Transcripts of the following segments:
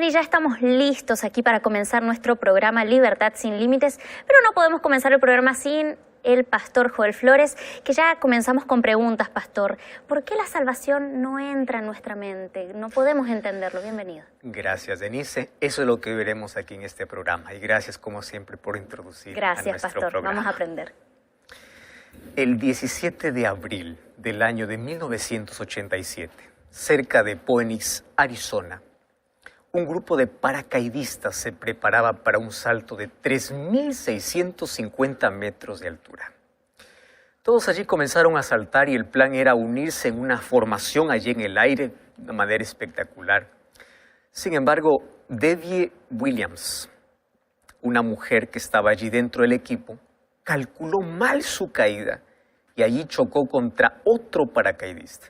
Bien, y ya estamos listos aquí para comenzar nuestro programa Libertad sin Límites, pero no podemos comenzar el programa sin el pastor Joel Flores, que ya comenzamos con preguntas, pastor. ¿Por qué la salvación no entra en nuestra mente? No podemos entenderlo. Bienvenido. Gracias, Denise. Eso es lo que veremos aquí en este programa. Y gracias, como siempre, por introducir a nuestro pastor. programa. Vamos a aprender. El 17 de abril del año de 1987, cerca de Phoenix, Arizona, un grupo de paracaidistas se preparaba para un salto de 3.650 metros de altura. Todos allí comenzaron a saltar y el plan era unirse en una formación allí en el aire de manera espectacular. Sin embargo, Debbie Williams, una mujer que estaba allí dentro del equipo, calculó mal su caída y allí chocó contra otro paracaidista.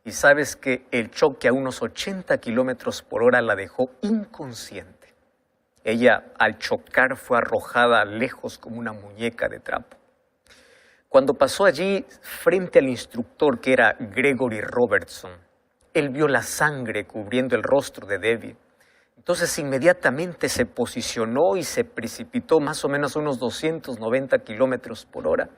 Y sabes que el choque a unos 80 kilómetros por hora la dejó inconsciente. Ella, al chocar, fue arrojada lejos como una muñeca de trapo. Cuando pasó allí frente al instructor, que era Gregory Robertson, él vio la sangre cubriendo el rostro de Debbie. Entonces inmediatamente se posicionó y se precipitó más o menos a unos 290 kilómetros por hora.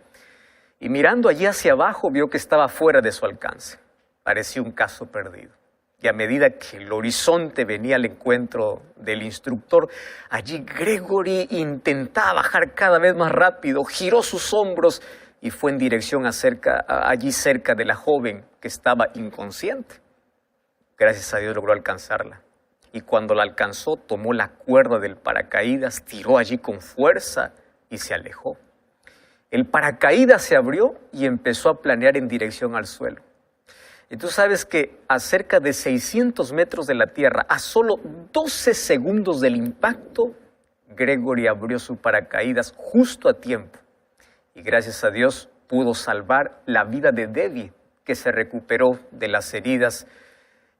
Y mirando allí hacia abajo vio que estaba fuera de su alcance. Parecía un caso perdido. Y a medida que el horizonte venía al encuentro del instructor, allí Gregory intentaba bajar cada vez más rápido, giró sus hombros y fue en dirección allí cerca de la joven que estaba inconsciente. Gracias a Dios logró alcanzarla. Y cuando la alcanzó, tomó la cuerda del paracaídas, tiró allí con fuerza y se alejó. El paracaídas se abrió y empezó a planear en dirección al suelo. Y tú sabes que a cerca de 600 metros de la tierra, a solo 12 segundos del impacto, Gregory abrió su paracaídas justo a tiempo. Y gracias a Dios pudo salvar la vida de Debbie, que se recuperó de las heridas.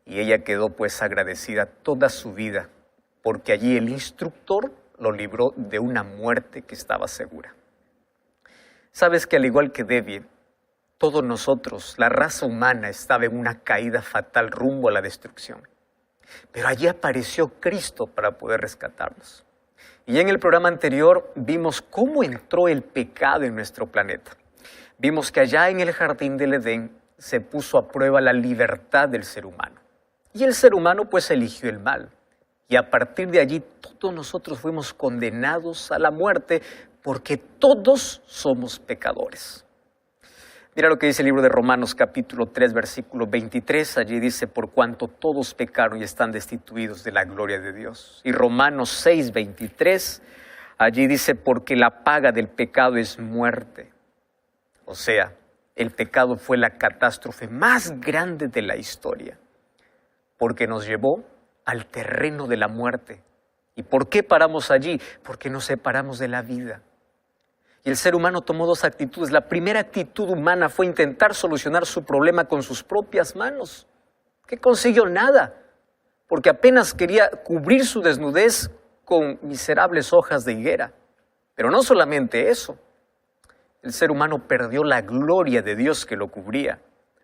Y ella quedó pues agradecida toda su vida, porque allí el instructor lo libró de una muerte que estaba segura. Sabes que al igual que Debbie, todos nosotros, la raza humana, estaba en una caída fatal rumbo a la destrucción. Pero allí apareció Cristo para poder rescatarnos. Y en el programa anterior vimos cómo entró el pecado en nuestro planeta. Vimos que allá en el jardín del Edén se puso a prueba la libertad del ser humano. Y el ser humano pues eligió el mal. Y a partir de allí todos nosotros fuimos condenados a la muerte porque todos somos pecadores. Mira lo que dice el libro de Romanos capítulo 3 versículo 23. Allí dice: por cuanto todos pecaron y están destituidos de la gloria de Dios. Y Romanos 6, 23, allí dice: porque la paga del pecado es muerte. O sea, el pecado fue la catástrofe más grande de la historia, porque nos llevó al terreno de la muerte. ¿Y por qué paramos allí? Porque nos separamos de la vida. Y el ser humano tomó dos actitudes. La primera actitud humana fue intentar solucionar su problema con sus propias manos. ¿Qué consiguió? Nada, porque apenas quería cubrir su desnudez con miserables hojas de higuera. Pero no solamente eso. El ser humano perdió la gloria de Dios que lo cubría.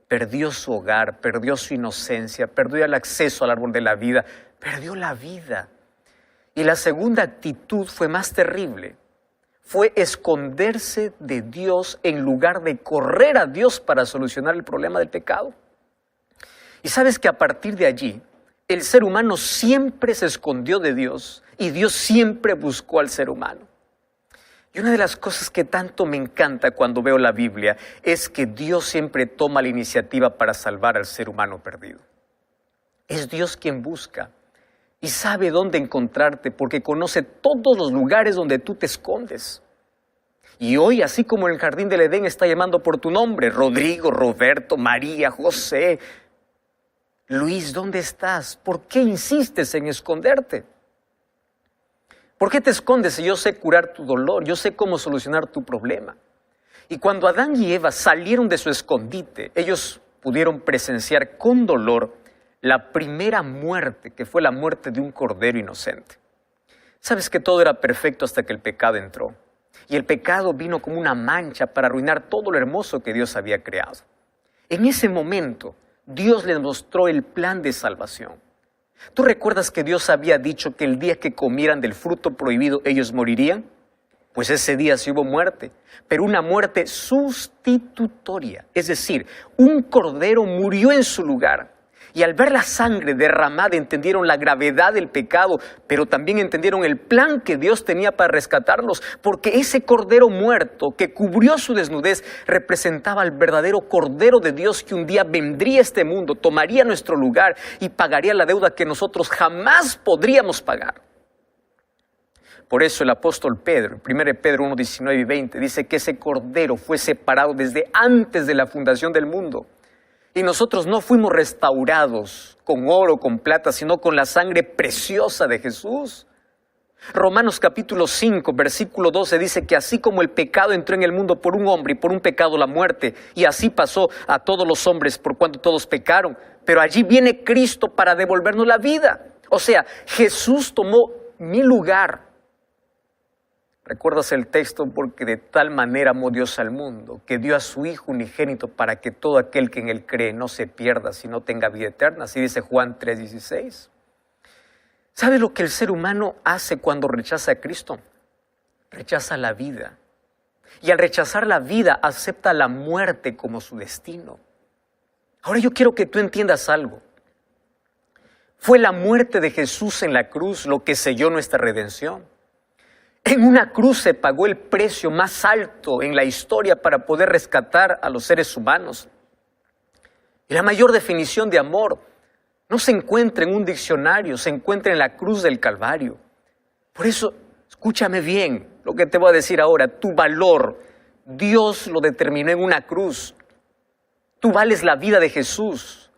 Perdió su hogar, perdió su inocencia, perdió el acceso al árbol de la vida, perdió la vida. Y la segunda actitud fue más terrible. Fue esconderse de Dios en lugar de correr a Dios para solucionar el problema del pecado. Y sabes que a partir de allí, el ser humano siempre se escondió de Dios y Dios siempre buscó al ser humano. Y una de las cosas que tanto me encanta cuando veo la Biblia es que Dios siempre toma la iniciativa para salvar al ser humano perdido. Es Dios quien busca y sabe dónde encontrarte porque conoce todos los lugares donde tú te escondes. Y hoy, así como en el jardín del Edén, está llamando por tu nombre: Rodrigo, Roberto, María, José. Luis, ¿dónde estás? ¿Por qué insistes en esconderte? ¿Por qué te escondes si yo sé curar tu dolor? Yo sé cómo solucionar tu problema. Y cuando Adán y Eva salieron de su escondite, ellos pudieron presenciar con dolor la primera muerte, que fue la muerte de un cordero inocente. Sabes que todo era perfecto hasta que el pecado entró. Y el pecado vino como una mancha para arruinar todo lo hermoso que Dios había creado. En ese momento, Dios les mostró el plan de salvación. ¿Tú recuerdas que Dios había dicho que el día que comieran del fruto prohibido ellos morirían? Pues ese día sí hubo muerte, pero una muerte sustitutoria. Es decir, un cordero murió en su lugar. Y al ver la sangre derramada entendieron la gravedad del pecado, pero también entendieron el plan que Dios tenía para rescatarlos, porque ese cordero muerto que cubrió su desnudez representaba al verdadero Cordero de Dios que un día vendría a este mundo, tomaría nuestro lugar y pagaría la deuda que nosotros jamás podríamos pagar. Por eso el apóstol Pedro, 1 Pedro 1, 19 y 20, dice que ese cordero fue separado desde antes de la fundación del mundo. Y nosotros no fuimos restaurados con oro, con plata, sino con la sangre preciosa de Jesús. Romanos capítulo 5, versículo 12 dice que así como el pecado entró en el mundo por un hombre y por un pecado la muerte, y así pasó a todos los hombres por cuanto todos pecaron, pero allí viene Cristo para devolvernos la vida. O sea, Jesús tomó mi lugar. ¿Recuerdas el texto? Porque de tal manera amó Dios al mundo, que dio a su Hijo unigénito para que todo aquel que en Él cree no se pierda, sino tenga vida eterna. Así dice Juan 3:16. ¿Sabe lo que el ser humano hace cuando rechaza a Cristo? Rechaza la vida. Y al rechazar la vida, acepta la muerte como su destino. Ahora yo quiero que tú entiendas algo. Fue la muerte de Jesús en la cruz lo que selló nuestra redención. En una cruz se pagó el precio más alto en la historia para poder rescatar a los seres humanos. Y la mayor definición de amor no se encuentra en un diccionario, se encuentra en la cruz del Calvario. Por eso, escúchame bien lo que te voy a decir ahora. Tu valor, Dios lo determinó en una cruz. Tú vales la vida de Jesús.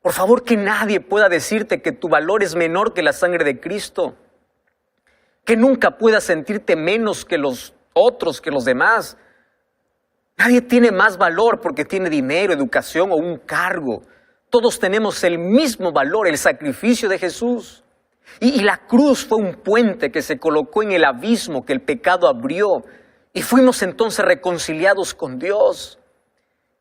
Por favor, que nadie pueda decirte que tu valor es menor que la sangre de Cristo. Que nunca puedas sentirte menos que los otros, que los demás. Nadie tiene más valor porque tiene dinero, educación o un cargo. Todos tenemos el mismo valor, el sacrificio de Jesús. Y la cruz fue un puente que se colocó en el abismo que el pecado abrió. Y fuimos entonces reconciliados con Dios.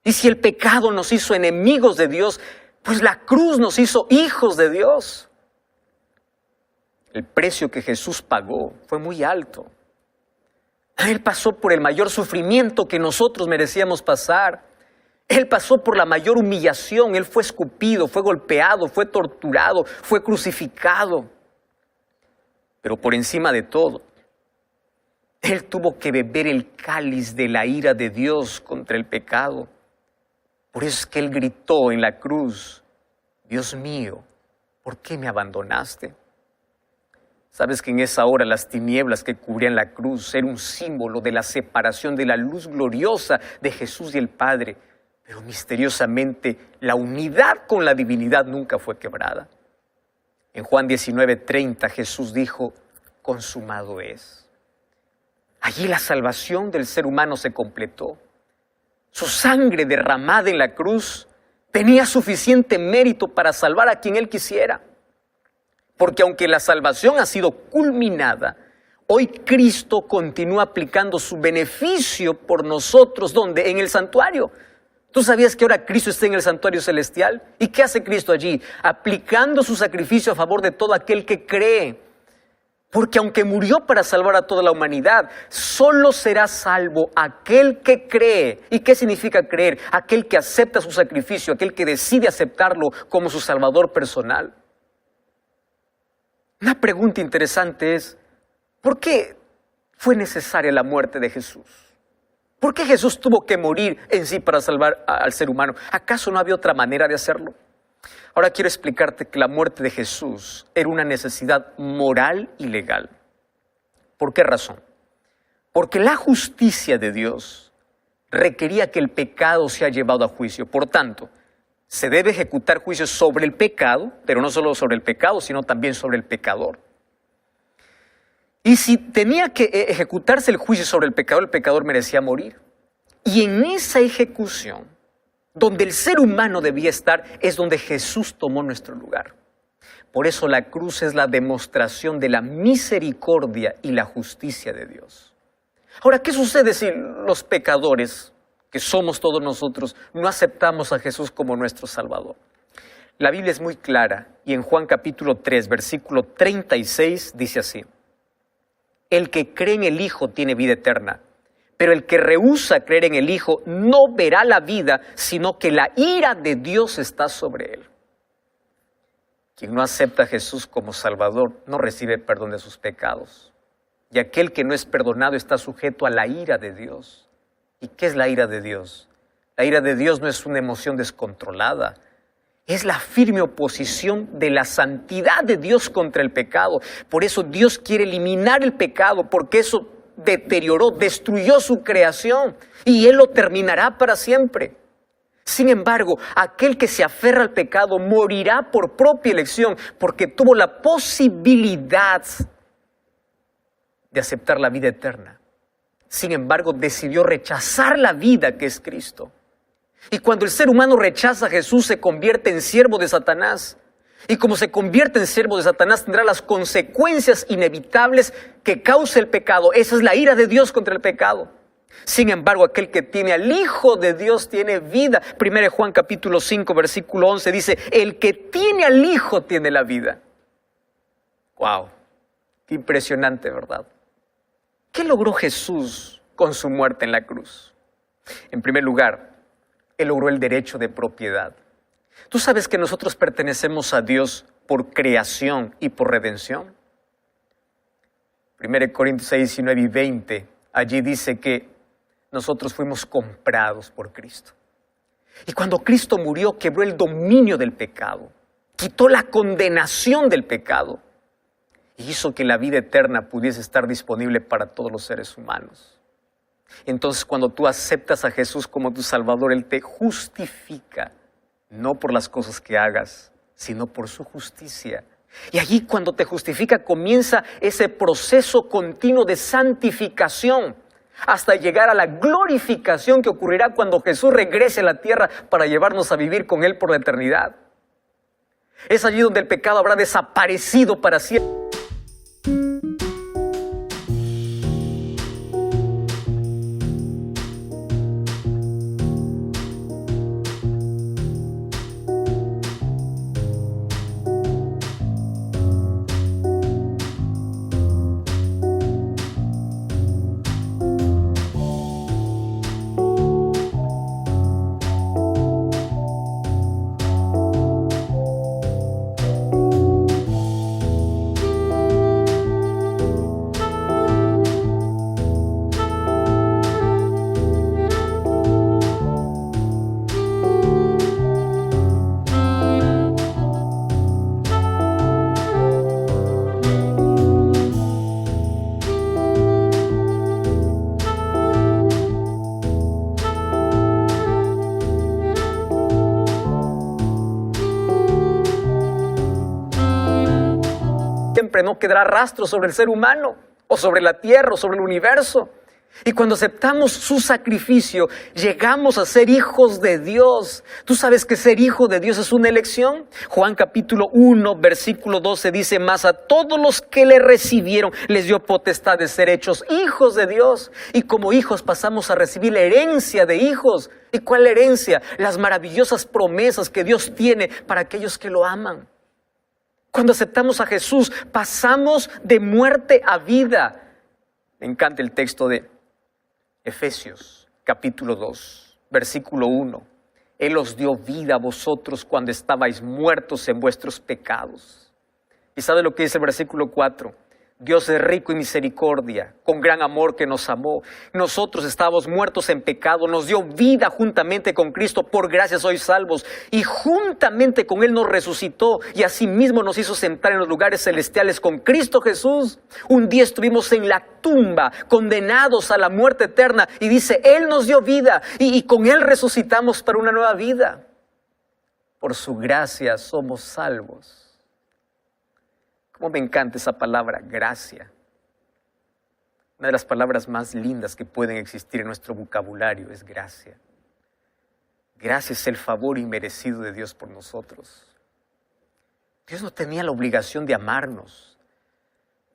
Y si el pecado nos hizo enemigos de Dios, pues la cruz nos hizo hijos de Dios. El precio que Jesús pagó fue muy alto. Él pasó por el mayor sufrimiento que nosotros merecíamos pasar. Él pasó por la mayor humillación. Él fue escupido, fue golpeado, fue torturado, fue crucificado. Pero por encima de todo, Él tuvo que beber el cáliz de la ira de Dios contra el pecado. Por eso es que Él gritó en la cruz: Dios mío, ¿por qué me abandonaste? Sabes que en esa hora las tinieblas que cubrían la cruz eran un símbolo de la separación de la luz gloriosa de Jesús y el Padre. Pero misteriosamente la unidad con la divinidad nunca fue quebrada. En Juan 19:30 Jesús dijo: consumado es. Allí la salvación del ser humano se completó. Su sangre derramada en la cruz tenía suficiente mérito para salvar a quien Él quisiera. Porque aunque la salvación ha sido culminada, hoy Cristo continúa aplicando su beneficio por nosotros. ¿Dónde? En el santuario. ¿Tú sabías que ahora Cristo está en el santuario celestial? ¿Y qué hace Cristo allí? Aplicando su sacrificio a favor de todo aquel que cree. Porque aunque murió para salvar a toda la humanidad, solo será salvo aquel que cree. ¿Y qué significa creer? Aquel que acepta su sacrificio, aquel que decide aceptarlo como su salvador personal. Una pregunta interesante es: ¿por qué fue necesaria la muerte de Jesús? ¿Por qué Jesús tuvo que morir en sí para salvar al ser humano? ¿Acaso no había otra manera de hacerlo? Ahora quiero explicarte que la muerte de Jesús era una necesidad moral y legal. ¿Por qué razón? Porque la justicia de Dios requería que el pecado sea llevado a juicio. Por tanto, se debe ejecutar juicio sobre el pecado, pero no solo sobre el pecado, sino también sobre el pecador. Y si tenía que ejecutarse el juicio sobre el pecador merecía morir. Y en esa ejecución, donde el ser humano debía estar, es donde Jesús tomó nuestro lugar. Por eso la cruz es la demostración de la misericordia y la justicia de Dios. Ahora, ¿qué sucede si los pecadores, que somos todos nosotros, no aceptamos a Jesús como nuestro Salvador? La Biblia es muy clara y en Juan capítulo 3, versículo 36 dice así: el que cree en el Hijo tiene vida eterna, pero el que rehúsa creer en el Hijo no verá la vida, sino que la ira de Dios está sobre él. Quien no acepta a Jesús como Salvador no recibe perdón de sus pecados. Y aquel que no es perdonado está sujeto a la ira de Dios. ¿Y qué es la ira de Dios? La ira de Dios no es una emoción descontrolada. Es la firme oposición de la santidad de Dios contra el pecado. Por eso Dios quiere eliminar el pecado, porque eso deterioró, destruyó su creación y Él lo terminará para siempre. Sin embargo, aquel que se aferra al pecado morirá por propia elección, porque tuvo la posibilidad de aceptar la vida eterna. Sin embargo, decidió rechazar la vida que es Cristo. Y cuando el ser humano rechaza a Jesús, se convierte en siervo de Satanás. Y como se convierte en siervo de Satanás, tendrá las consecuencias inevitables que causa el pecado. Esa es la ira de Dios contra el pecado. Sin embargo, aquel que tiene al Hijo de Dios tiene vida. 1 Juan capítulo 5, versículo 11 dice: el que tiene al Hijo tiene la vida. ¡Wow! Qué impresionante, ¿verdad? ¿Qué logró Jesús con su muerte en la cruz? En primer lugar, Él logró el derecho de propiedad. ¿Tú sabes que nosotros pertenecemos a Dios por creación y por redención? 1 Corintios 6, 19 y 20, allí dice que nosotros fuimos comprados por Cristo. Y cuando Cristo murió, quebró el dominio del pecado, quitó la condenación del pecado y hizo que la vida eterna pudiese estar disponible para todos los seres humanos. Entonces, cuando tú aceptas a Jesús como tu Salvador, Él te justifica, no por las cosas que hagas, sino por su justicia. Y allí, cuando te justifica, comienza ese proceso continuo de santificación, hasta llegar a la glorificación que ocurrirá cuando Jesús regrese a la tierra para llevarnos a vivir con Él por la eternidad. Es allí donde el pecado habrá desaparecido para siempre. No quedará rastro sobre el ser humano, o sobre la tierra, o sobre el universo. Y cuando aceptamos su sacrificio, llegamos a ser hijos de Dios. ¿Tú sabes que ser hijo de Dios es una elección? Juan capítulo 1, versículo 12 dice: mas a todos los que le recibieron, les dio potestad de ser hechos hijos de Dios. Y como hijos pasamos a recibir la herencia de hijos. ¿Y cuál herencia? Las maravillosas promesas que Dios tiene para aquellos que lo aman. Cuando aceptamos a Jesús, pasamos de muerte a vida. Me encanta el texto de Efesios, capítulo 2, versículo 1. Él os dio vida a vosotros cuando estabais muertos en vuestros pecados. ¿Y sabe lo que dice el versículo 4? Dios es rico en misericordia, con gran amor que nos amó. Nosotros estábamos muertos en pecado, nos dio vida juntamente con Cristo, por gracia sois salvos. Y juntamente con Él nos resucitó y asimismo nos hizo sentar en los lugares celestiales con Cristo Jesús. Un día estuvimos en la tumba, condenados a la muerte eterna. Y dice, Él nos dio vida y con Él resucitamos para una nueva vida. Por su gracia somos salvos. Cómo me encanta esa palabra, gracia. Una de las palabras más lindas que pueden existir en nuestro vocabulario es gracia. Gracia es el favor inmerecido de Dios por nosotros. Dios no tenía la obligación de amarnos,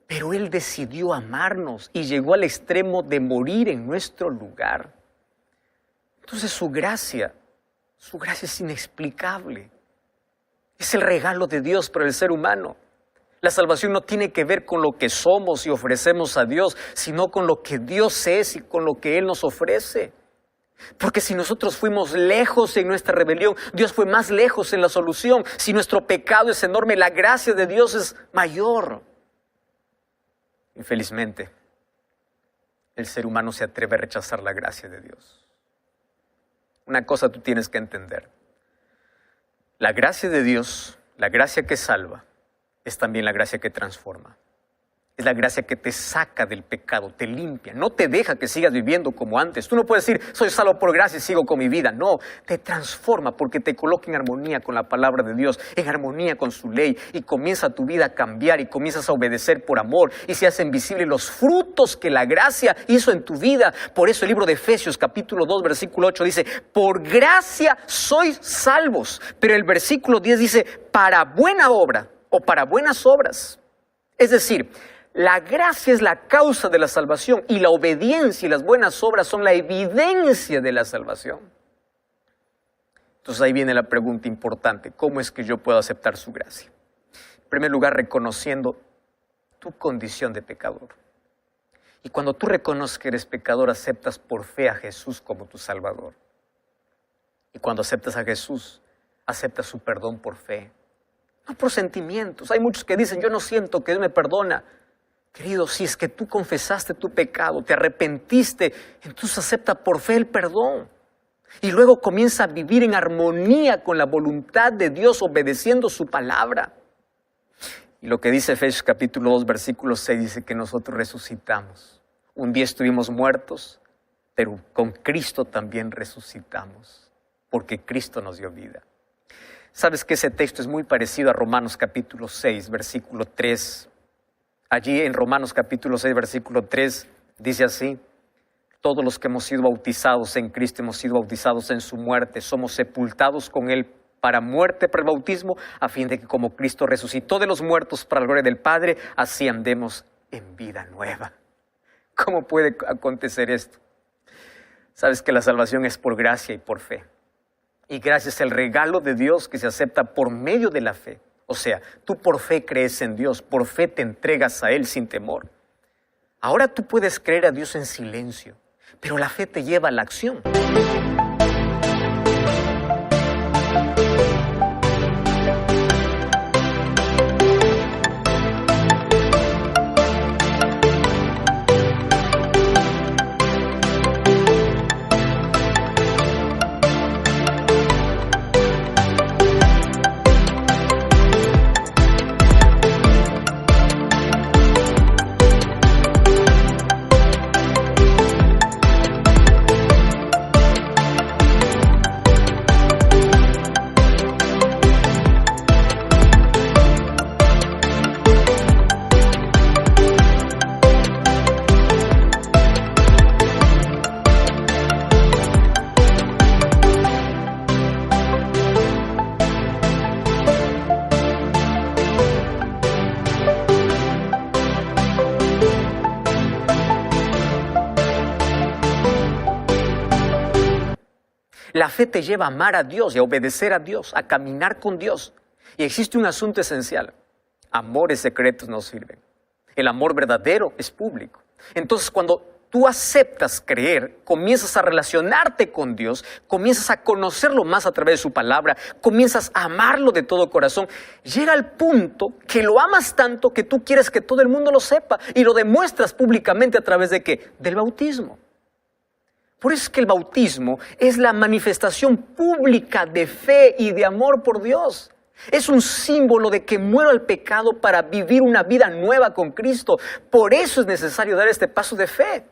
pero Él decidió amarnos y llegó al extremo de morir en nuestro lugar. Entonces su gracia es inexplicable. Es el regalo de Dios para el ser humano. La salvación no tiene que ver con lo que somos y ofrecemos a Dios, sino con lo que Dios es y con lo que Él nos ofrece. Porque si nosotros fuimos lejos en nuestra rebelión, Dios fue más lejos en la solución. Si nuestro pecado es enorme, la gracia de Dios es mayor. Infelizmente, el ser humano se atreve a rechazar la gracia de Dios. Una cosa tú tienes que entender. La gracia de Dios, la gracia que salva, es también la gracia que transforma. Es la gracia que te saca del pecado, te limpia, no te deja que sigas viviendo como antes. Tú no puedes decir, soy salvo por gracia y sigo con mi vida. No, te transforma porque te coloca en armonía con la palabra de Dios, en armonía con su ley, y comienza tu vida a cambiar y comienzas a obedecer por amor y se hacen visibles los frutos que la gracia hizo en tu vida. Por eso el libro de Efesios capítulo 2 versículo 8 dice, por gracia sois salvos. Pero el versículo 10 dice, para buena obra o para buenas obras. Es decir, la gracia es la causa de la salvación y la obediencia y las buenas obras son la evidencia de la salvación. Entonces ahí viene la pregunta importante, ¿cómo es que yo puedo aceptar su gracia? En primer lugar, reconociendo tu condición de pecador. Y cuando tú reconoces que eres pecador, aceptas por fe a Jesús como tu Salvador. Y cuando aceptas a Jesús, aceptas su perdón por fe, no por sentimientos. Hay muchos que dicen, yo no siento que Dios me perdona. Querido, si es que tú confesaste tu pecado, te arrepentiste, entonces acepta por fe el perdón. Y luego comienza a vivir en armonía con la voluntad de Dios, obedeciendo su palabra. Y lo que dice Efesios capítulo 2, versículo 6, dice que nosotros resucitamos. Un día estuvimos muertos, pero con Cristo también resucitamos, porque Cristo nos dio vida. ¿Sabes que ese texto es muy parecido a Romanos capítulo 6, versículo 3? Allí en Romanos capítulo 6, versículo 3, dice así, todos los que hemos sido bautizados en Cristo, hemos sido bautizados en su muerte, somos sepultados con Él para muerte por el bautismo, a fin de que como Cristo resucitó de los muertos para la gloria del Padre, así andemos en vida nueva. ¿Cómo puede acontecer esto? Sabes que la salvación es por gracia y por fe. Y gracia es el regalo de Dios que se acepta por medio de la fe. O sea, tú por fe crees en Dios, por fe te entregas a Él sin temor. Ahora tú puedes creer a Dios en silencio, pero la fe te lleva a la acción. La fe te lleva a amar a Dios y a obedecer a Dios, a caminar con Dios. Y existe un asunto esencial. Amores secretos no sirven. El amor verdadero es público. Entonces, cuando tú aceptas creer, comienzas a relacionarte con Dios, comienzas a conocerlo más a través de su palabra, comienzas a amarlo de todo corazón. Llega al punto que lo amas tanto que tú quieres que todo el mundo lo sepa y lo demuestras públicamente a través de ¿qué? Del bautismo. Por eso es que el bautismo es la manifestación pública de fe y de amor por Dios. Es un símbolo de que muero al pecado para vivir una vida nueva con Cristo. Por eso es necesario dar este paso de fe.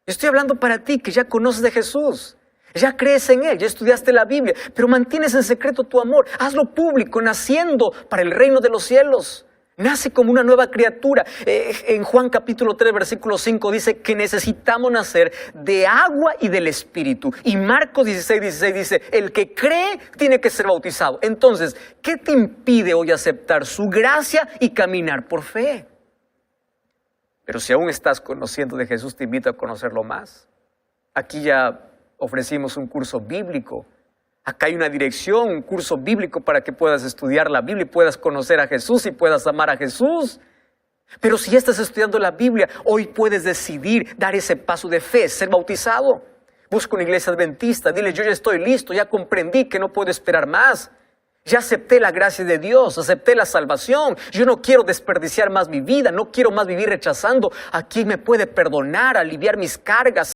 Estoy hablando para ti que ya conoces de Jesús, ya crees en Él, ya estudiaste la Biblia, pero mantienes en secreto tu amor. Hazlo público, naciendo para el reino de los cielos. Nace como una nueva criatura. En Juan capítulo 3, versículo 5 dice que necesitamos nacer de agua y del Espíritu. Y Marcos 16, 16 dice, el que cree tiene que ser bautizado. Entonces, ¿qué te impide hoy aceptar su gracia y caminar por fe? Pero si aún estás conociendo de Jesús, te invito a conocerlo más. Aquí ya ofrecimos un curso bíblico. Acá hay una dirección, un curso bíblico para que puedas estudiar la Biblia y puedas conocer a Jesús y puedas amar a Jesús. Pero si ya estás estudiando la Biblia, hoy puedes decidir dar ese paso de fe, ser bautizado. Busca una iglesia adventista, dile, yo ya estoy listo, ya comprendí que no puedo esperar más. Ya acepté la gracia de Dios, acepté la salvación. Yo no quiero desperdiciar más mi vida, no quiero más vivir rechazando a quien me puede perdonar, aliviar mis cargas.